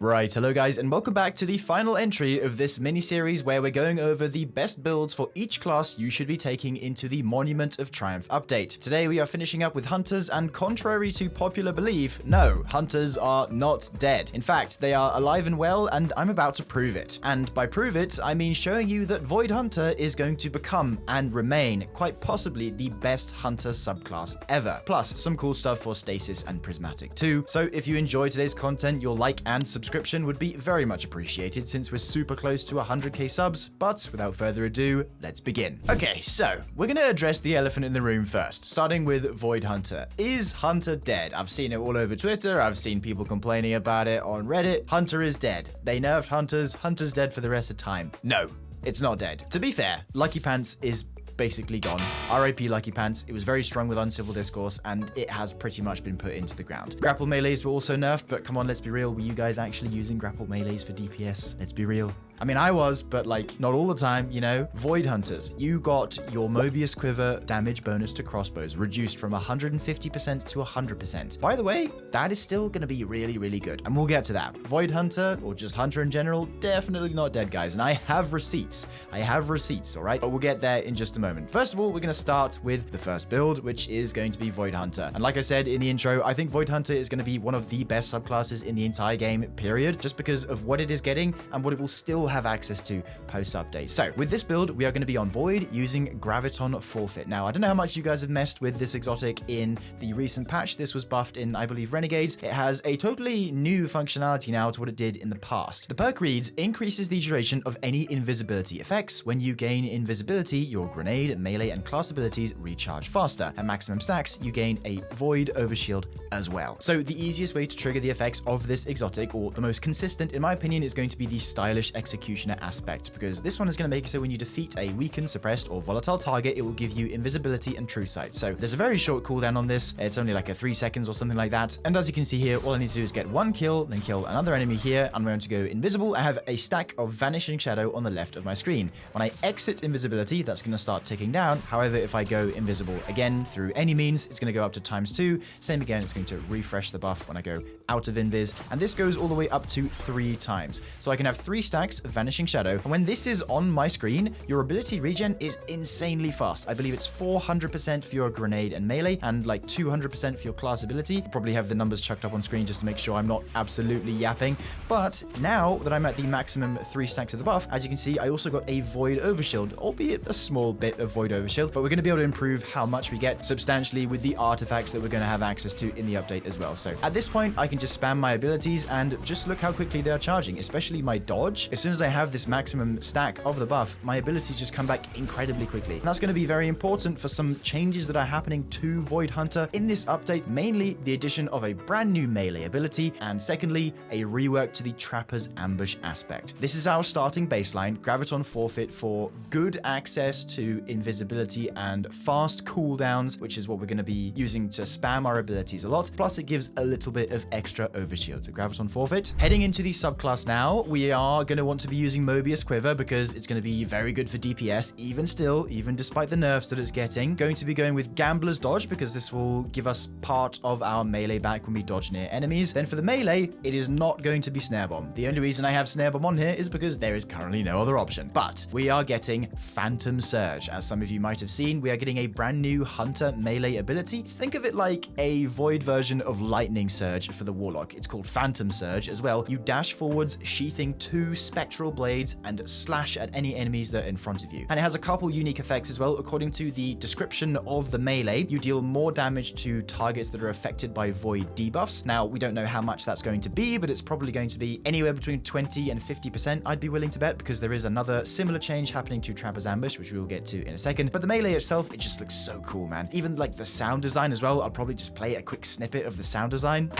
Right, hello guys, and welcome back to the final entry of this mini-series where we're going over the best builds for each class you should be taking into the Monument of Triumph update. Today we are finishing up with Hunters, and contrary to popular belief, no, Hunters are not dead. In fact, they are alive and well, and I'm about to prove it. And by prove it, I mean showing you that Void Hunter is going to become and remain quite possibly the best Hunter subclass ever. Plus, some cool stuff for Stasis and Prismatic too. So if you enjoy today's content, your like and subscription would be very much appreciated since we're super close to 100k subs, but without further ado, let's begin. Okay, so we're going to address the elephant in the room first, starting with Void Hunter. Is Hunter dead? I've seen it all over Twitter, I've seen people complaining about it on Reddit. Hunter is dead. They nerfed Hunters, Hunter's dead for the rest of time. No, it's not dead. To be fair, Lucky Pants is basically gone. RIP Lucky Pants. It was very strong with Uncivil Discourse, and it has pretty much been put into the ground. Grapple melees were also nerfed, but come on, let's be real. Were you guys actually using grapple melees for DPS? Let's be real. I mean, I was, but like, not all the time, you know? Void Hunters, you got your Mobius Quiver damage bonus to crossbows reduced from 150% to 100%. By the way, that is still going to be really, really good, and we'll get to that. Void Hunter, or just Hunter in general, definitely not dead, guys, and I have receipts. All right? But we'll get there in just a moment. First of all, we're going to start with the first build, which is going to be Void Hunter. And like I said in the intro, I think Void Hunter is going to be one of the best subclasses in the entire game, period, just because of what it is getting and what it will still have access to post-update. So with this build, we are going to be on Void using Graviton Forfeit. Now, I don't know how much you guys have messed with this exotic in the recent patch. This was buffed in, I believe, Renegades. It has a totally new functionality now to what it did in the past. The perk reads, increases the duration of any invisibility effects. When you gain invisibility, your grenade, melee, and class abilities recharge faster. At maximum stacks, you gain a Void Overshield as well. So the easiest way to trigger the effects of this exotic, or the most consistent, in my opinion, is going to be the stylish executioner aspect, because this one is going to make it so when you defeat a weakened, suppressed, or volatile target, it will give you invisibility and true sight. So there's a very short cooldown on this. It's only like a 3 seconds or something like that. And as you can see here, all I need to do is get one kill, then kill another enemy here. I'm going to go invisible. I have a stack of Vanishing Shadow on the left of my screen. When I exit invisibility, that's going to start ticking down. However, if I go invisible again through any means, it's going to go up to ×2. Same again, it's going to refresh the buff when I go out of invis. And this goes all the way up to 3 times. So I can have 3 stacks of Vanishing Shadow. And when this is on my screen, your ability regen is insanely fast. I believe it's 400% for your grenade and melee, and like 200% for your class ability. You probably have the numbers chucked up on screen just to make sure I'm not absolutely yapping. But now that I'm at the maximum 3 stacks of the buff, as you can see, I also got a Void Overshield, albeit a small bit of Void Overshield, but we're going to be able to improve how much we get substantially with the artifacts that we're going to have access to in the update as well. So at this point, I can just spam my abilities and just look how quickly they are charging, especially my dodge. As soon as I have this maximum stack of the buff, my abilities just come back incredibly quickly. And that's going to be very important for some changes that are happening to Void Hunter in this update, mainly the addition of a brand new melee ability, and secondly, a rework to the Trapper's Ambush aspect. This is our starting baseline, Graviton Forfeit, for good access to invisibility and fast cooldowns, which is what we're going to be using to spam our abilities a lot, plus it gives a little bit of extra overshield. So Graviton Forfeit. Heading into the subclass now, we are going to want to be using Mobius Quiver because it's going to be very good for DPS, even despite the nerfs that it's getting. Going to be going with Gambler's Dodge because this will give us part of our melee back when we dodge near enemies. Then for the melee, it is not going to be Snare Bomb. The only reason I have Snare Bomb on here is because there is currently no other option. But we are getting Phantom Surge. As some of you might have seen, we are getting a brand new Hunter melee ability. Think of it like a Void version of Lightning Surge for the Warlock. It's called Phantom Surge as well. You dash forwards, sheathing 2 spectral blades and slash at any enemies that are in front of you. And it has a couple unique effects as well. According to the description of the melee, you deal more damage to targets that are affected by Void debuffs. Now, we don't know how much that's going to be, but it's probably going to be anywhere between 20 and 50%, I'd be willing to bet, because there is another similar change happening to Trapper's Ambush, which we'll get to in a second. But the melee itself, it just looks so cool, man. Even like the sound design as well. I'll probably just play a quick snippet of the sound design.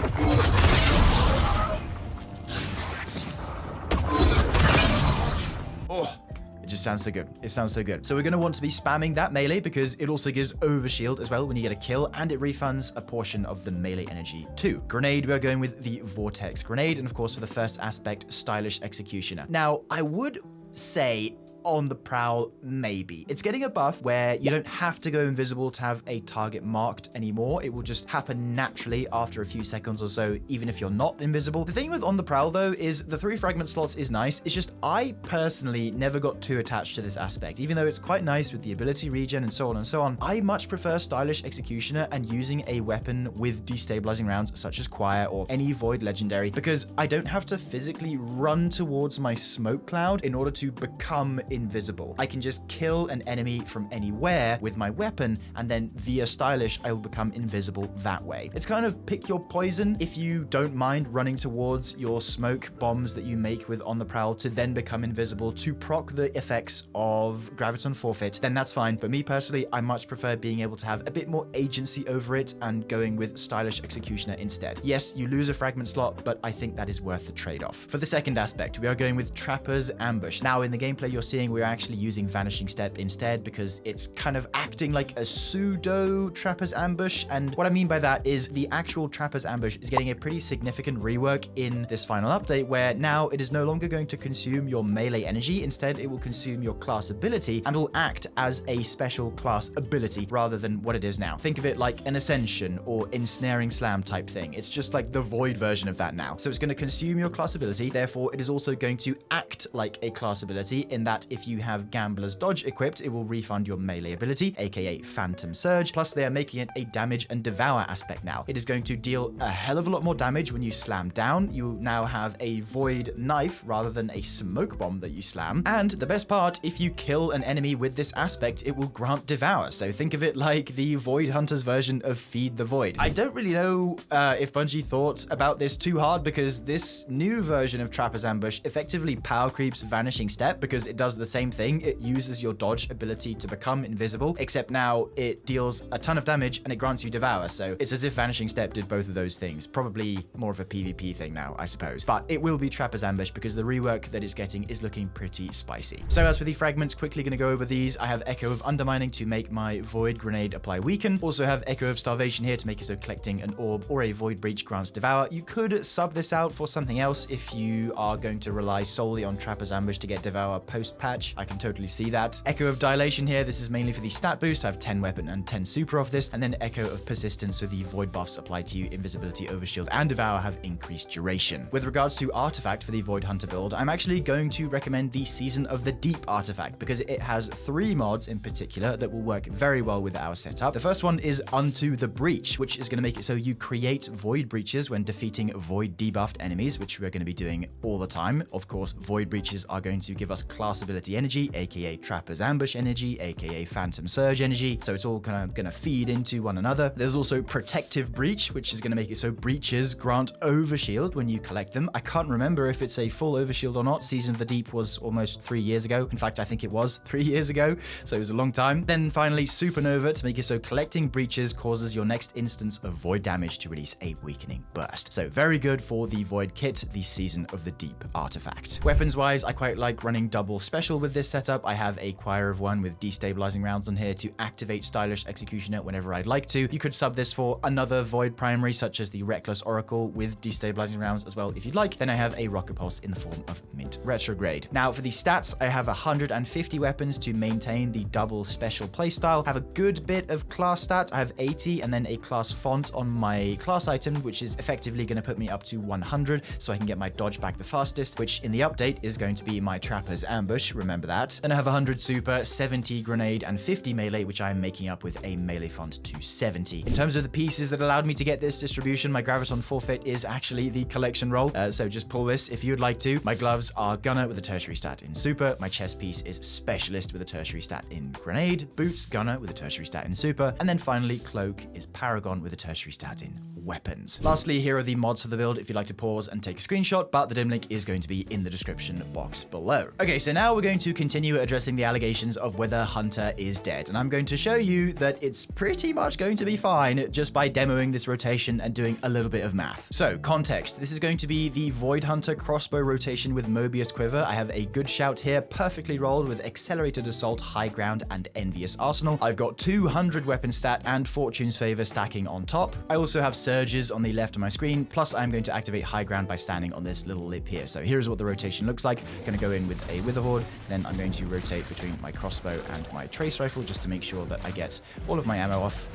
Oh, it just sounds so good. It sounds so good. So we're going to want to be spamming that melee because it also gives overshield as well when you get a kill, and it refunds a portion of the melee energy too. Grenade, we're going with the Vortex Grenade, and of course for the first aspect, Stylish Executioner. Now, I would say on the prowl, maybe. It's getting a buff where you don't have to go invisible to have a target marked anymore. It will just happen naturally after a few seconds or so, even if you're not invisible. The thing with on the prowl though is the 3 fragment slots is nice. It's just I personally never got too attached to this aspect, even though it's quite nice with the ability regen and so on and so on. I much prefer stylish executioner and using a weapon with destabilizing rounds such as Choir or any void legendary, because I don't have to physically run towards my smoke cloud in order to become invisible. I can just kill an enemy from anywhere with my weapon, and then via stylish I will become invisible that way. It's kind of pick your poison. If you don't mind running towards your smoke bombs that you make with on the prowl to then become invisible to proc the effects of graviton forfeit, then that's fine. But me personally, I much prefer being able to have a bit more agency over it and going with stylish executioner instead. Yes, you lose a fragment slot, but I think that is worth the trade-off. For the second aspect, we are going with Trapper's Ambush. Now in the gameplay you're seeing we're actually using Vanishing Step instead because it's kind of acting like a pseudo Trapper's Ambush, and what I mean by that is the actual Trapper's Ambush is getting a pretty significant rework in this final update, where now it is no longer going to consume your melee energy. Instead, it will consume your class ability and will act as a special class ability rather than what it is now. Think of it like an Ascension or Ensnaring Slam type thing. It's just like the Void version of that now. So it's going to consume your class ability, therefore it is also going to act like a class ability in that if you have Gambler's Dodge equipped, it will refund your melee ability, aka Phantom Surge, plus they are making it a damage and devour aspect now. It is going to deal a hell of a lot more damage when you slam down. You now have a Void Knife rather than a Smoke Bomb that you slam, and the best part, if you kill an enemy with this aspect, it will grant Devour. So think of it like the Void Hunter's version of Feed the Void. I don't really know if Bungie thought about this too hard, because this new version of Trapper's Ambush effectively power creeps Vanishing Step because it does the same thing. It uses your dodge ability to become invisible, except now it deals a ton of damage and it grants you Devour. So it's as if Vanishing Step did both of those things. Probably more of a PvP thing now, I suppose. But it will be Trapper's Ambush because the rework that it's getting is looking pretty spicy. So as for the fragments, quickly going to go over these. I have Echo of Undermining to make my Void Grenade apply Weaken. Also have Echo of Starvation here to make it so collecting an orb or a Void Breach grants Devour. You could sub this out for something else if you are going to rely solely on Trapper's Ambush to get Devour post-patch. I can totally see that. Echo of Dilation here. This is mainly for the stat boost. I have 10 weapon and 10 super off this. And then Echo of Persistence, so the Void buffs applied to you, Invisibility, Overshield, and Devour have increased duration. With regards to Artifact for the Void Hunter build, I'm actually going to recommend the Season of the Deep Artifact because it has 3 mods in particular that will work very well with our setup. The first one is Unto the Breach, which is going to make it so you create Void Breaches when defeating Void debuffed enemies, which we're going to be doing all the time. Of course, Void Breaches are going to give us class ability energy, aka Trapper's Ambush energy, aka Phantom Surge energy, so it's all kind of going to feed into one another. There's also Protective Breach, which is going to make it so breaches grant Overshield when you collect them. I can't remember if it's a full Overshield or not. Season of the Deep was almost 3 years ago. In fact, I think it was 3 years ago, so it was a long time. Then finally, Supernova to make it so collecting breaches causes your next instance of Void damage to release a weakening burst. So very good for the Void kit, the Season of the Deep artifact. Weapons wise, I quite like running double special with this setup. I have a Choir of One with destabilizing rounds on here to activate Stylish Executioner whenever I'd like to. You could sub this for another Void primary such as the Reckless Oracle with destabilizing rounds as well if you'd like. Then I have a Rocket Pulse in the form of Mint Retrograde. Now for the stats, I have 150 weapons to maintain the double special playstyle. Have a good bit of class stats. I have 80 and then a class font on my class item, which is effectively going to put me up to 100 so I can get my dodge back the fastest, which in the update is going to be my Trapper's Ambush, remember that. Then I have 100 super, 70 grenade, and 50 melee, which I'm making up with a melee font to 70. In terms of the pieces that allowed me to get this distribution, my graviton forfeit is actually the collection roll, so just pull this if you'd like to. My gloves are Gunner with a tertiary stat in super. My chest piece is Specialist with a tertiary stat in grenade. Boots, Gunner with a tertiary stat in super. And then finally, Cloak is Paragon with a tertiary stat in weapons. Lastly, here are the mods for the build if you'd like to pause and take a screenshot, but the dim link is going to be in the description box below. Okay, so now we're going to continue addressing the allegations of whether Hunter is dead, and I'm going to show you that it's pretty much going to be fine just by demoing this rotation and doing a little bit of math. So, context. This is going to be the Void Hunter crossbow rotation with Mobius Quiver. I have a good shout here, perfectly rolled with Accelerated Assault, High Ground, and Envious Arsenal. I've got 200 weapon stat and Fortune's Favor stacking on top. I also have Surge emerges on the left of my screen, plus I'm going to activate high ground by standing on this little lip here. So here's what the rotation looks like. I'm going to go in with a Witherhoard, then I'm going to rotate between my crossbow and my trace rifle just to make sure that I get all of my ammo off.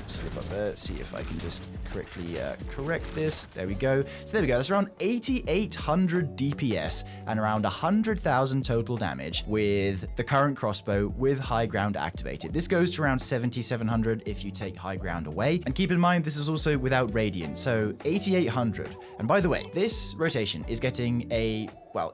Slip up there, see if I can just correctly correct this. There we go. So there we go. That's around 8,800 DPS and around 100,000 total damage with the current crossbow with high ground activated. This goes to around 7,700 if you take high ground away. And keep in mind, this is also without radiant, so 8,800. And by the way, this rotation is getting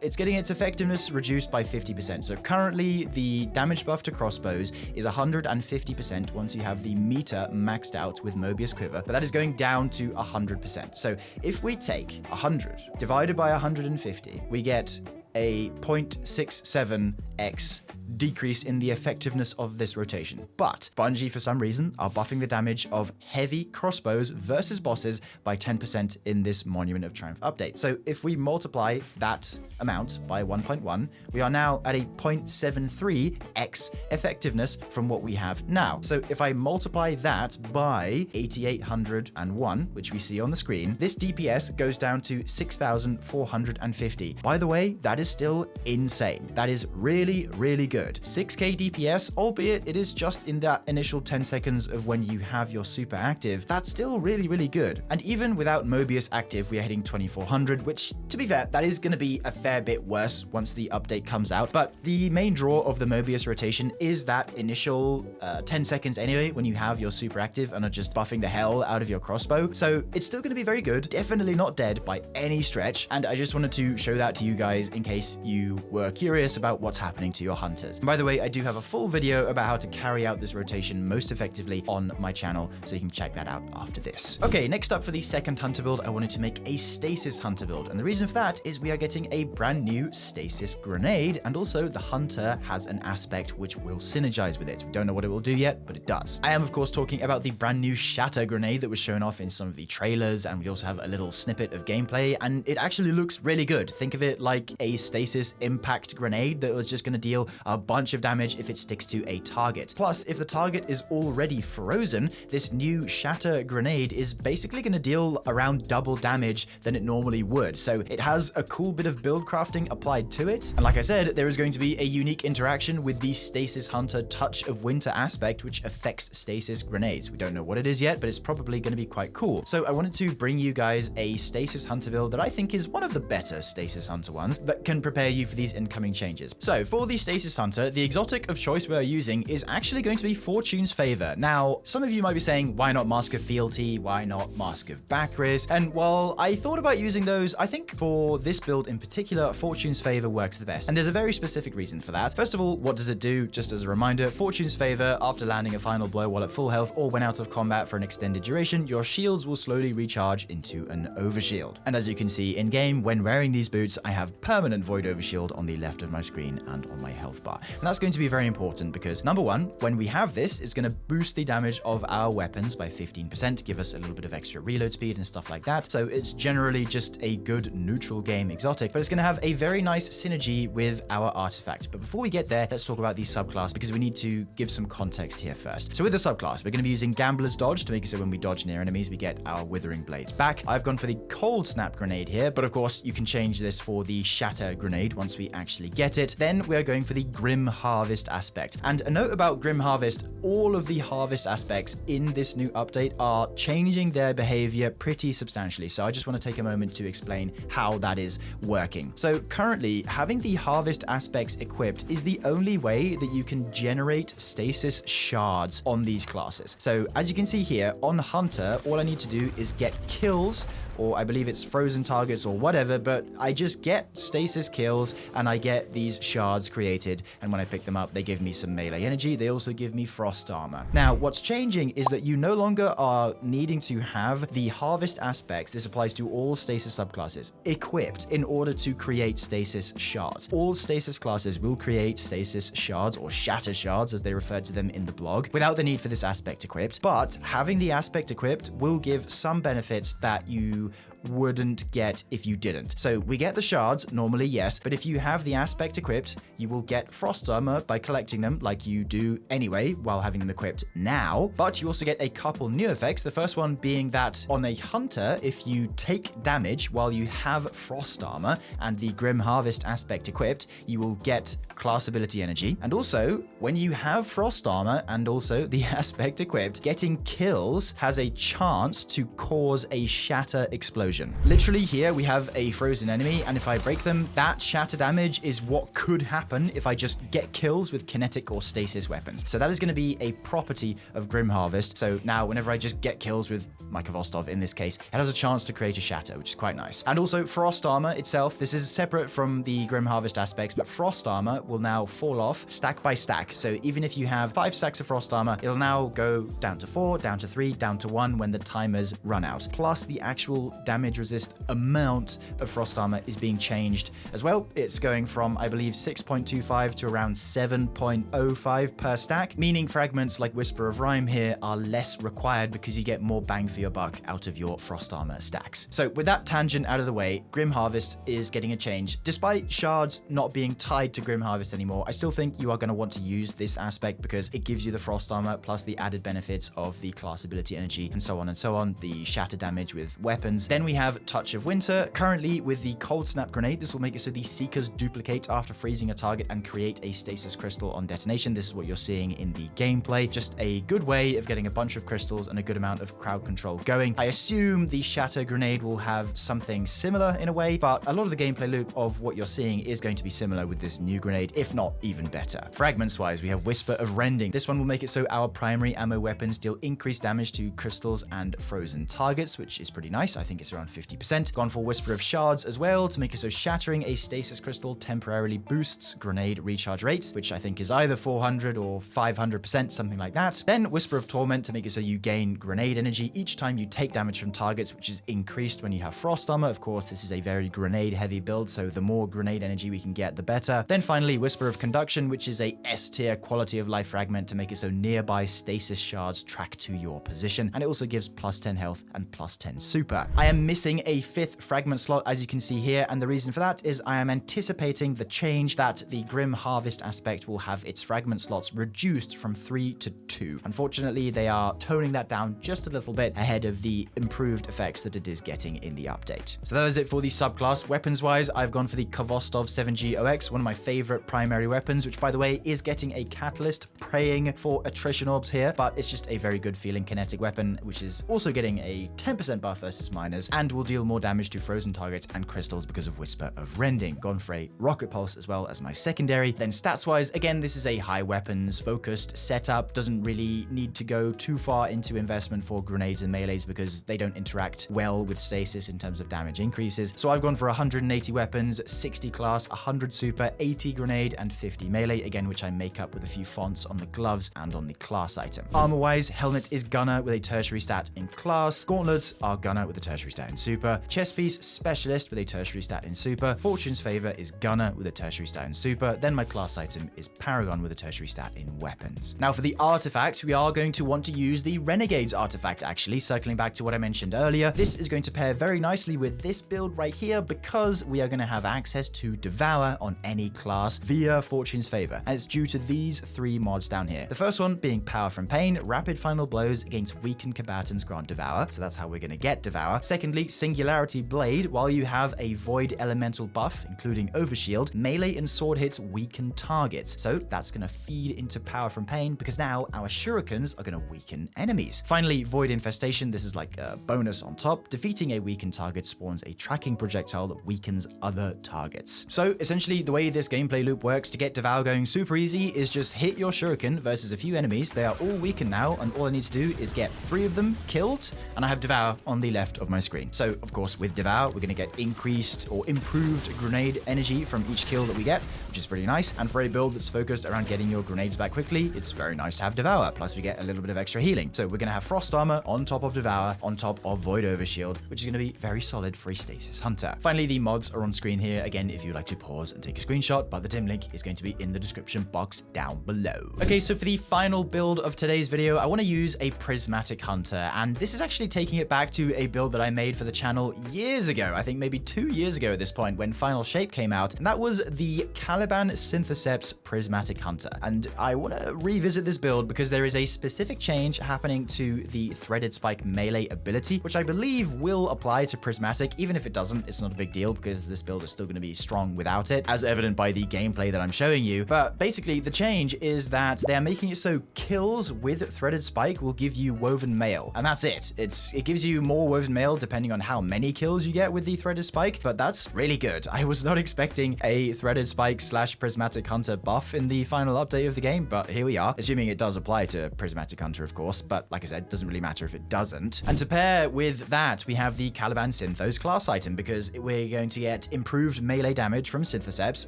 it's getting its effectiveness reduced by 50%. So currently, the damage buff to crossbows is 150% once you have the meter maxed out with Mobius Quiver, but that is going down to 100%. So if we take 100 divided by 150, we get a 0.67x decrease in the effectiveness of this rotation. But Bungie, for some reason, are buffing the damage of heavy crossbows versus bosses by 10% in this Monument of Triumph update. So if we multiply that amount by 1.1, we are now at a 0.73x effectiveness from what we have now. So if I multiply that by 8,801, which we see on the screen, this DPS goes down to 6,450. By the way, that is still insane. That is really, really good. 6k DPS, albeit it is just in that initial 10 seconds of when you have your super active. That's still really, really good. And even without Mobius active, we are hitting 2,400, which, to be fair, that is going to be a fair bit worse once the update comes out. But the main draw of the Mobius rotation is that initial 10 seconds anyway, when you have your super active and are just buffing the hell out of your crossbow. So it's still going to be very good. Definitely not dead by any stretch. And I just wanted to show that to you guys in case you were curious about what's happening to your hunters. And by the way, I do have a full video about how to carry out this rotation most effectively on my channel, so you can check that out after this. Okay, next up for the second hunter build, I wanted to make a stasis hunter build. And the reason for that is we are getting a brand new stasis grenade, and also the hunter has an aspect which will synergize with it. We don't know what it will do yet, but it does. I am, of course, talking about the brand new shatter grenade that was shown off in some of the trailers, and we also have a little snippet of gameplay, and it actually looks really good. Think of it like a stasis impact grenade that was just going to deal a bunch of damage if it sticks to a target. Plus, if the target is already frozen, this new shatter grenade is basically going to deal around double damage than it normally would. So it has a cool bit of build crafting applied to it. And like I said, there is going to be a unique interaction with the Stasis Hunter Touch of Winter aspect, which affects stasis grenades. We don't know what it is yet, but it's probably going to be quite cool. So I wanted to bring you guys a Stasis Hunter build that I think is one of the better Stasis Hunter ones that can prepare you for these incoming changes. So for the Stasis Hunter, the exotic of choice we are using is actually going to be Fortune's Favor. Now, some of you might be saying, why not Mask of Fealty? Why not Mask of Bakris? And while I thought about using those, I think for this build in particular, Fortune's Favor works the best. And there's a very specific reason for that. First of all, what does it do? Just as a reminder, Fortune's Favor, after landing a final blow while at full health or when out of combat for an extended duration, your shields will slowly recharge into an overshield. And as you can see in game, when wearing these boots, I have permanent void overshield on the left of my screen and on my health bar. And that's going to be very important because number one, when we have this, it's going to boost the damage of our weapons by 15%, give us a little bit of extra reload speed and stuff like that. So it's generally just a good neutral game exotic, but it's going to have a very nice synergy with our artifact. But before we get there, let's talk about the subclass because we need to give some context here first. So with the subclass, we're going to be using Gambler's Dodge to make it so when we dodge near enemies, we get our Withering Blades back. I've gone for the Cold Snap Grenade here, but of course you can change this for the Shatter Grenade once we actually get it. Then we're going for the Grim Harvest aspect. And a note about Grim Harvest, all of the harvest aspects in this new update are changing their behavior pretty substantially. So I just want to take a moment to explain how that is working. So currently, having the harvest aspects equipped is the only way that you can generate stasis shards on these classes. So as you can see here, on Hunter, all I need to do is get kills, or I believe it's frozen targets or whatever, but I just get stasis kills and I get these shards created. And when I pick them up, they give me some melee energy. They also give me frost armor. Now, what's changing is that you no longer are needing to have the harvest aspects, this applies to all stasis subclasses, equipped in order to create stasis shards. All stasis classes will create stasis shards or shatter shards as they refer to them in the blog without the need for this aspect equipped. But having the aspect equipped will give some benefits that you wouldn't get if you didn't. So we get the shards, normally, yes, but if you have the aspect equipped, you will get frost armor by collecting them like you do anyway while having them equipped now, but you also get a couple new effects. The first one being that on a hunter, if you take damage while you have frost armor and the Grim Harvest aspect equipped, you will get class ability energy. And also, when you have frost armor and also the aspect equipped, getting kills has a chance to cause a shatter explosion. Literally here we have a frozen enemy, and if I break them, that shatter damage is what could happen if I just get kills with kinetic or stasis weapons. So that is going to be a property of Grim Harvest. So now whenever I just get kills with my Vostov in this case, it has a chance to create a shatter, which is quite nice. And also frost armor itself, this is separate from the Grim Harvest aspects, but frost armor will now fall off stack by stack. So even if you have 5 stacks of frost armor, it'll now go down to 4, down to 3, down to 1 when the timers run out. Plus the actual damage resist amount of frost armor is being changed as well. It's going from, I believe, 6.25 to around 7.05 per stack, meaning fragments like Whisper of Rhyme here are less required because you get more bang for your buck out of your frost armor stacks. So with that tangent out of the way, Grim Harvest is getting a change. Despite shards not being tied to Grim Harvest anymore, I still think you are going to want to use this aspect because it gives you the frost armor plus the added benefits of the class ability energy and so on, the shatter damage with weapons. Then we have Touch of Winter. Currently with the Cold Snap grenade, this will make it so the Seekers duplicate after freezing a target and create a stasis crystal on detonation. This is what you're seeing in the gameplay. Just a good way of getting a bunch of crystals and a good amount of crowd control going. I assume the Shatter grenade will have something similar in a way, but a lot of the gameplay loop of what you're seeing is going to be similar with this new grenade, if not even better. Fragments wise, we have Whisper of Rending. This one will make it so our primary ammo weapons deal increased damage to crystals and frozen targets, which is pretty nice. I think it's around 50%. Gone for Whisper of Shards as well to make it so shattering a stasis crystal temporarily boosts grenade recharge rate, which I think is either 400 or 500%, something like that. Then Whisper of Torment to make it so you gain grenade energy each time you take damage from targets, which is increased when you have frost armor. Of course, this is a very grenade heavy build, so the more grenade energy we can get, the better. Then finally, Whisper of Conduction, which is a S tier quality of life fragment to make it so nearby stasis shards track to your position, and it also gives plus 10 health and plus 10 super. I am missing a 5th fragment slot, as you can see here, and the reason for that is I am anticipating the change that the Grim Harvest aspect will have its fragment slots reduced from 3 to 2. Unfortunately, they are toning that down just a little bit ahead of the improved effects that it is getting in the update. So that is it for the subclass. Weapons-wise, I've gone for the Vostov 7G OX, one of my favorite primary weapons, which by the way is getting a catalyst, praying for attrition orbs here, but it's just a very good feeling kinetic weapon, which is also getting a 10% buff versus miners and will deal more damage to frozen targets and crystals because of Whisper of Rending. Gone for a Rocket Pulse as well as my secondary. Then stats-wise, again, this is a high weapons focused setup. Doesn't really need to go too far into investment for grenades and melees because they don't interact well with stasis in terms of damage increases. So I've gone for 180 weapons, 60 class, 100 super, 80 grenade, and 50 melee, again, which I make up with a few fonts on the gloves and on the class item. Armor-wise, helmet is gunner with a tertiary stat in class. Gauntlets are gunner with a tertiary stat in super. Chest piece, specialist with a tertiary stat in super. Fortune's favor is gunner with a tertiary stat in super. Then my class item is paragon with a tertiary stat in weapons. Now for the artifact, we are going to want to use the Renegade's artifact, actually, circling back to what I mentioned earlier. This is going to pair very nicely with this build right here because we are going to have access to Devour on any class via Fortune's favor, and it's due to these 3 mods down here. The first one being Power from Pain, rapid final blows against weakened combatants grant Devour, so that's how we're going to get Devour. Secondly, Singularity Blade, while you have a Void Elemental buff, including Overshield, melee and sword hits weaken targets, so that's going to feed into Power from Pain because now our shurikens are going to weaken enemies. Finally, Void Infestation, this is like a bonus on top. Defeating a weakened target spawns a tracking projectile that weakens other targets. So essentially, the way this gameplay loop works to get Devour going super easy is just hit your shuriken versus a few enemies. They are all weakened now, and all I need to do is get 3 of them killed, and I have Devour on the left of my screen. So of course, with Devour, we're going to get increased or improved grenade energy from each kill that we get, which is pretty nice. And for a build that's focused around getting your grenades back quickly, it's very nice to have Devour. Plus we get a little bit of extra healing. So we're going to have Frost Armor on top of Devour, on top of Void Overshield, which is going to be very solid for a Stasis Hunter. Finally, the mods are on screen here. Again, if you'd like to pause and take a screenshot, but the dim link is going to be in the description box down below. Okay, so for the final build of today's video, I want to use a Prismatic Hunter, and this is actually taking it back to a build that I made made for the channel years ago, I think maybe 2 years ago at this point when Final Shape came out, and that was the Caliban Syntheseps Prismatic Hunter. And I want to revisit this build because there is a specific change happening to the Threaded Spike melee ability, which I believe will apply to Prismatic. Even if it doesn't, it's not a big deal because this build is still going to be strong without it, as evident by the gameplay that I'm showing you. But basically, the change is that they're making it so kills with Threaded Spike will give you Woven Mail, and that's it. It gives you more Woven Mail depending on how many kills you get with the Threaded Spike, but that's really good. I was not expecting a Threaded Spike / Prismatic Hunter buff in the final update of the game, but here we are, assuming it does apply to Prismatic Hunter, of course, but like I said, it doesn't really matter if it doesn't. And to pair with that, we have the Caliban Synthos class item, because we're going to get improved melee damage from Syntheseps,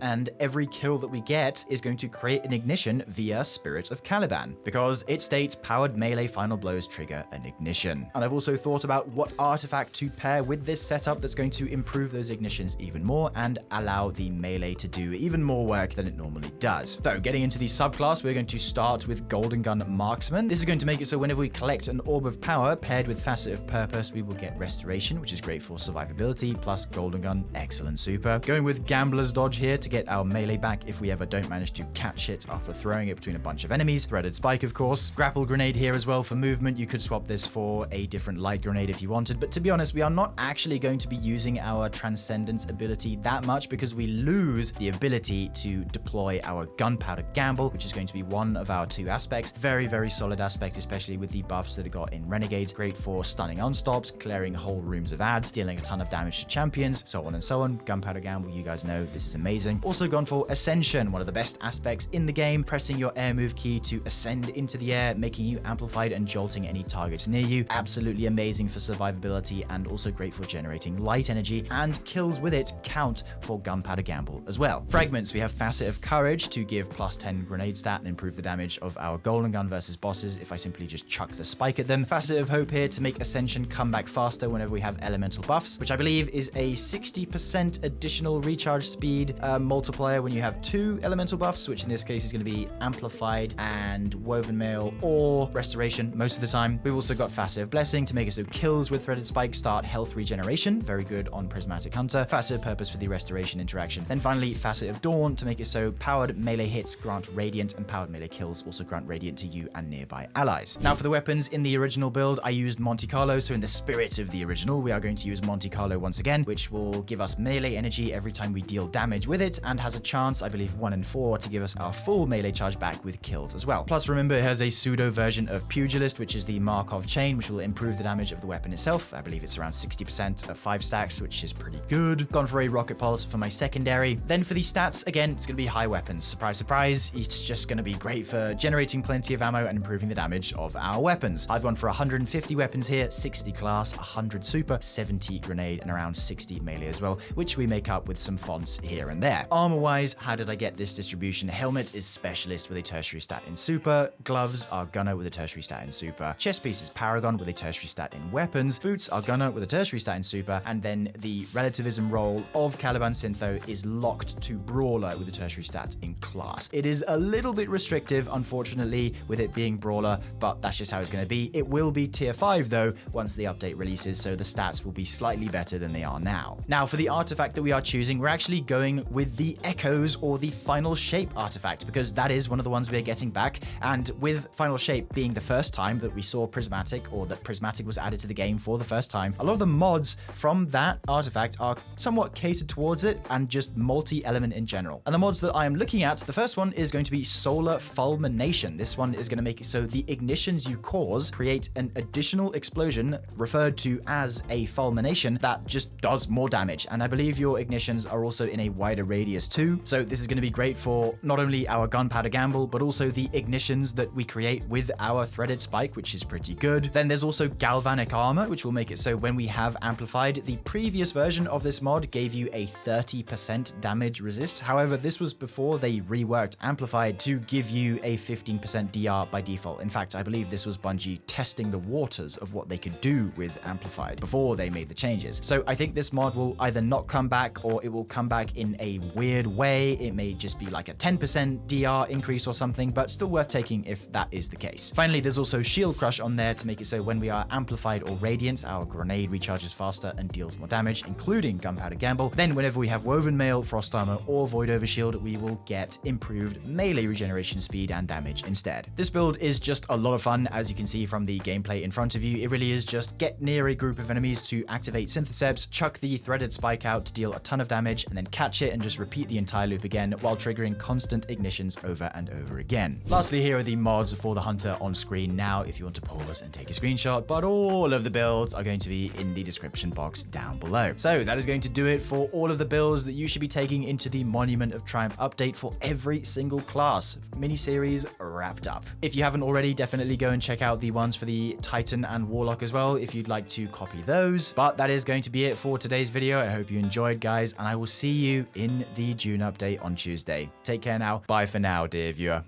and every kill that we get is going to create an ignition via Spirit of Caliban, because it states powered melee final blows trigger an ignition. And I've also thought about what artifact to pair with this setup that's going to improve those ignitions even more and allow the melee to do even more work than it normally does. So getting into the subclass, we're going to start with Golden Gun Marksman. This is going to make it so whenever we collect an Orb of Power paired with Facet of Purpose, we will get Restoration, which is great for survivability, plus Golden Gun, excellent super. Going with Gambler's Dodge here to get our melee back if we ever don't manage to catch it after throwing it between a bunch of enemies. Threaded Spike, of course. Grapple Grenade here as well for movement. You could swap this for a different light grenade if you wanted, but to be honest, we are not actually going to be using our Transcendence ability that much because we lose the ability to deploy our Gunpowder Gamble, which is going to be one of our 2 aspects. Very, very solid aspect, especially with the buffs that it got in Renegade. Great for stunning unstops, clearing whole rooms of ads, dealing a ton of damage to champions, so on and so on. Gunpowder Gamble, you guys know this is amazing. Also gone for Ascension, one of the best aspects in the game, pressing your air move key to ascend into the air, making you amplified and jolting any targets near you. Absolutely amazing for survivability and also great for generating light energy, and kills with it count for Gunpowder Gamble as well. Fragments, we have Facet of Courage to give +10 grenade stat and improve the damage of our Golden Gun versus bosses if I simply just chuck the spike at them. Facet of Hope here to make Ascension come back faster whenever we have elemental buffs, which I believe is a 60% additional recharge speed multiplier when you have 2 elemental buffs, which in this case is going to be Amplified and Woven Mail or Restoration most of the time. We've also got Facet of Blessing to make it so kills with Threaded Spike start health regeneration, very good on Prismatic Hunter. Facet of Purpose for the Restoration interaction. Then finally, Facet of Dawn to make it so powered melee hits grant Radiant and powered melee kills also grant Radiant to you and nearby allies. Now for the weapons, in the original build, I used Monte Carlo, so in the spirit of the original, we are going to use Monte Carlo once again, which will give us melee energy every time we deal damage with it, and has a chance, I believe 1 in 4, to give us our full melee charge back with kills as well. Plus remember, it has a pseudo version of Pugilist, which is the Markov chain, which will improve the damage of the weapon itself. I believe it's around 60% of 5 stacks, which is pretty good. Gone for a Rocket Pulse for my secondary. Then for the stats, again, it's going to be high weapons. Surprise, surprise. It's just going to be great for generating plenty of ammo and improving the damage of our weapons. I've gone for 150 weapons here, 60 class, 100 super, 70 grenade, and around 60 melee as well, which we make up with some fonts here and there. Armor-wise, how did I get this distribution? Helmet is Specialist with a tertiary stat in super. Gloves are Gunner with a tertiary stat in super. Chest piece is Paragon with a tertiary stat in weapons. Boots are Gunner with a tertiary stat in super. And then the relativism role of Caliban Syntho is locked to Brawler with a tertiary stat in class. It is a little bit restrictive, unfortunately, with it being Brawler, but that's just how it's going to be. It will be tier 5 though once the update releases, so the stats will be slightly better than they are now. Now for the artifact that we are choosing, we're actually going with the Echoes or the Final Shape artifact, because that is one of the ones we're getting back. And with Final Shape being the first time that we saw Prismatic, or that Prismatic was added to the game for the first time, a lot of the mods from that artifact are somewhat catered towards it and just multi-element in general. And the mods that I am looking at, the first one is going to be Solar Fulmination. This one is going to make it so the ignitions you cause create an additional explosion referred to as a fulmination that just does more damage. And I believe your ignitions are also in a wider radius too. So this is going to be great for not only our Gunpowder Gamble, but also the ignitions that we create with our Threaded Spike, which is pretty good. Then there's also Galvanic Armor, which will make it so when we have amplified, the previous version of this mod gave you a 30% damage resist. However, this was before they reworked Amplified to give you a 15% DR by default. In fact, I believe this was Bungie testing the waters of what they could do with Amplified before they made the changes. So I think this mod will either not come back, or it will come back in a weird way. It may just be like a 10% DR increase or something, but still worth taking if that is the case. Finally, there's also Shield Crush on there to make it so when we are amplified or radiant, our grenade grenade recharges faster and deals more damage, including gunpowder gamble. Then whenever we have woven mail, frost armor, or void overshield, we will get improved melee regeneration speed and damage instead. This build is just a lot of fun, as you can see from the gameplay in front of you. It really is just get near a group of enemies to activate Synthoceps, chuck the threaded spike out to deal a ton of damage, and then catch it and just repeat the entire loop again while triggering constant ignitions over and over again. Lastly, here are the mods for the Hunter on screen now if you want to pause and take a screenshot, but all of the builds are going to be in the description box down below. So that is going to do it for all of the builds that you should be taking into the Monument of Triumph update for every single class. Mini-series wrapped up. If you haven't already, definitely go and check out the ones for the Titan and Warlock as well if you'd like to copy those. But that is going to be it for today's video. I hope you enjoyed, guys, and I will see you in the June update on Tuesday. Take care now. Bye for now, dear viewer.